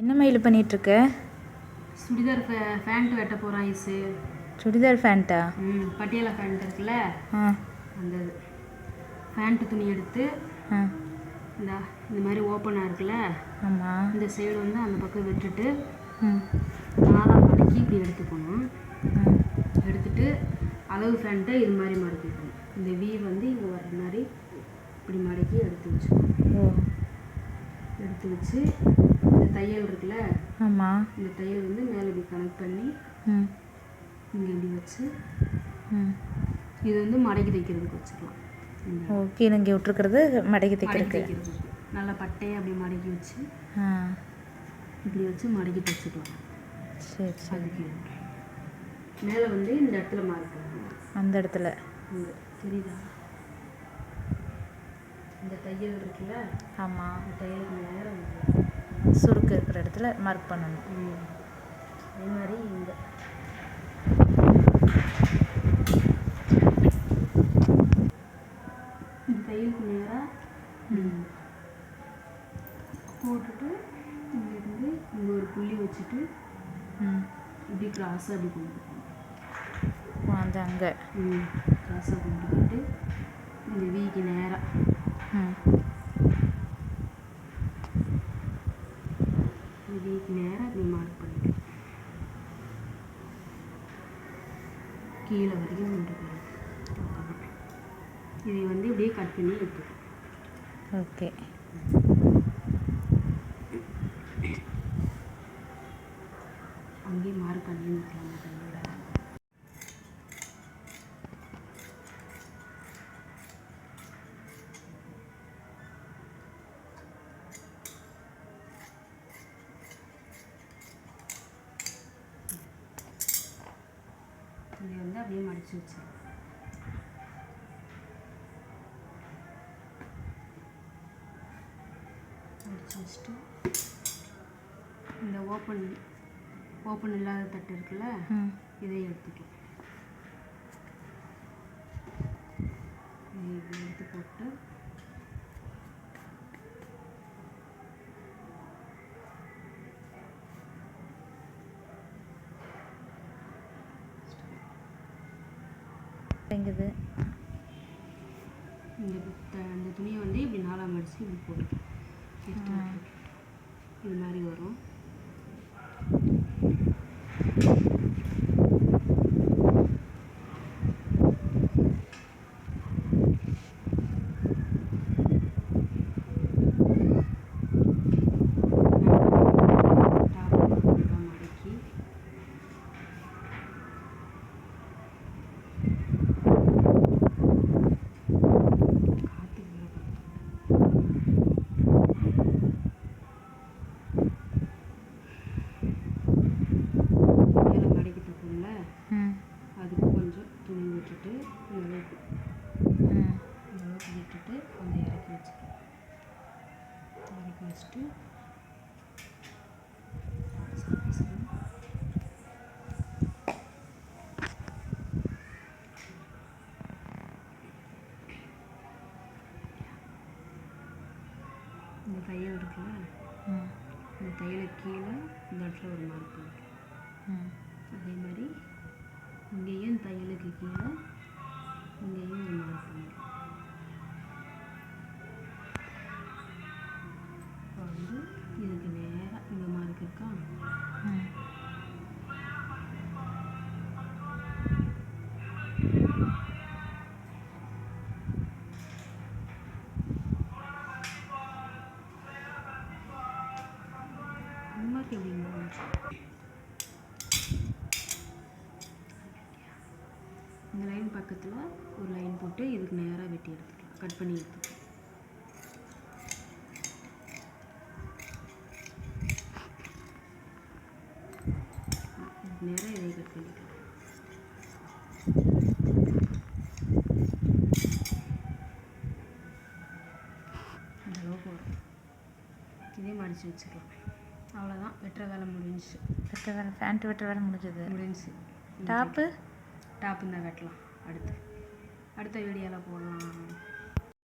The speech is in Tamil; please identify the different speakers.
Speaker 1: என்ன மயில் பண்ணிகிட்ருக்க?
Speaker 2: சுடிதார் ஃபேண்ட் வெட்ட போகிறோம் ஐஸு.
Speaker 1: சுடிதார் ஃபேண்ட்டா?
Speaker 2: பட்டியாலா ஃபேண்ட் இருக்குல்ல, அந்த இது ஃபேண்ட்டு துணி எடுத்து இந்த மாதிரி ஓப்பனாக இருக்குல்ல,
Speaker 1: ஆமாம்,
Speaker 2: இந்த சைடு வந்து அந்த பக்கம் விட்டுட்டு நாலாம் மடக்கி இப்படி எடுத்துக்கணும். எடுத்துட்டு அளவு ஃபேண்ட்டை இது மாதிரி மடக்கிக்கணும். இந்த வி வந்து இங்கே வர்ற மாதிரி இப்படி மடக்கி எடுத்து வச்சுக்கணும். எடுத்து வச்சு இந்த தையல் இருக்குல்ல,
Speaker 1: ஆமாம்,
Speaker 2: இந்த தையல் வந்து மேலே இப்படி கனெக்ட் பண்ணி இங்கே இப்படி வச்சு இது வந்து மடக்கி தைக்கிறதுக்கு வச்சுக்கலாம்.
Speaker 1: ஓகே, இங்கே விட்டுருக்கிறது மடக்கி தைக்கிறதுக்கு
Speaker 2: நல்லா பட்டையை அப்படி மடக்கி வச்சு இப்படி வச்சு மடக்கி தைச்சிக்கலாம்.
Speaker 1: சரி சரி.
Speaker 2: அதுக்கு மேலே வந்து இந்த இடத்துல மார்க்
Speaker 1: அந்த இடத்துல
Speaker 2: தெரியுதா? இந்த தையல் இருக்குல்ல,
Speaker 1: ஆமாம்,
Speaker 2: இந்த தையலுக்கு நேரம்
Speaker 1: சுருக்கு இருக்கிற இடத்துல மார்க் பண்ணணும்.
Speaker 2: அதே மாதிரி இந்த தையலுக்கு நேராக போட்டுட்டு இங்கேருந்து இங்கே ஒரு புள்ளி வச்சுட்டு இப்படி கிராஸாக அப்படி கொண்டு போகணும்.
Speaker 1: அந்த அங்கே
Speaker 2: கிராஸாக கொண்டு போயிட்டு இந்த வீக்கு நேராக வீக்கு நேராக இப்படி மார்க் பண்ணிட்டு கீழே வரைக்கும் கொண்டு போகணும். இதை வந்து இப்படியே கட் பண்ணி எடுத்துக்கணும்.
Speaker 1: ஓகே,
Speaker 2: அங்கேயே மார்க் பண்ணி நிற்கலாம். கையோட இதை வந்து அப்படியே மடித்து வச்சிடலாம். மடித்து வச்சுட்டு இந்த ஓப்பன் இல்லாத தட்டு இருக்குல்ல, இதை எடுத்துக்கலாம். இதை எடுத்து போட்டு இந்த துணியை வந்து இப்படி நாலாக மடித்து இப்படி போட்டுக்கலாம். இது மாதிரி வரும். அதுக்கு கொஞ்சம் துணி விட்டுட்டு இந்த அளவுக்கு விட்டுட்டு கொஞ்சம் இறக்கி வச்சுக்கலாம். இறக்கி வச்சுட்டு இந்த தையல் இருக்குல்ல, இந்த தையலுக்கு கீழே இந்த இடத்துல ஒரு மார்க் பண்ணிக்கலாம். அதே மாதிரி இங்கேயும் தையலுக்கு கீழே இங்கேயும் ஒரு மார்க் பண்ணிக்கலாம். இப்போ வந்து இதுக்கு நேராக இந்த மார்க் இருக்கா, அந்த மார்க் எப்படிங்க இந்த லைன் பக்கத்தில் ஒரு லைன் போட்டு இதுக்கு நேராக வெட்டி எடுத்துக்கலாம், கட் பண்ணி எடுத்துக்கலாம். இதுக்கு நேராக இதை கட் பண்ணிக்கலாம். இந்த அளவுக்கு வரும். இதே மடித்து வச்சுக்கலாம். அவ்வளோதான், வெட்டுற வேலை முடிஞ்சிச்சு.
Speaker 1: வெட்டுற வேலை, ஃபேண்ட் வெட்டுற வேலை முடிஞ்சிச்சு. டாப்பு
Speaker 2: டாப் இந்த வெட்டலாம். அடுத்த வீடியோவில் போடலாம்.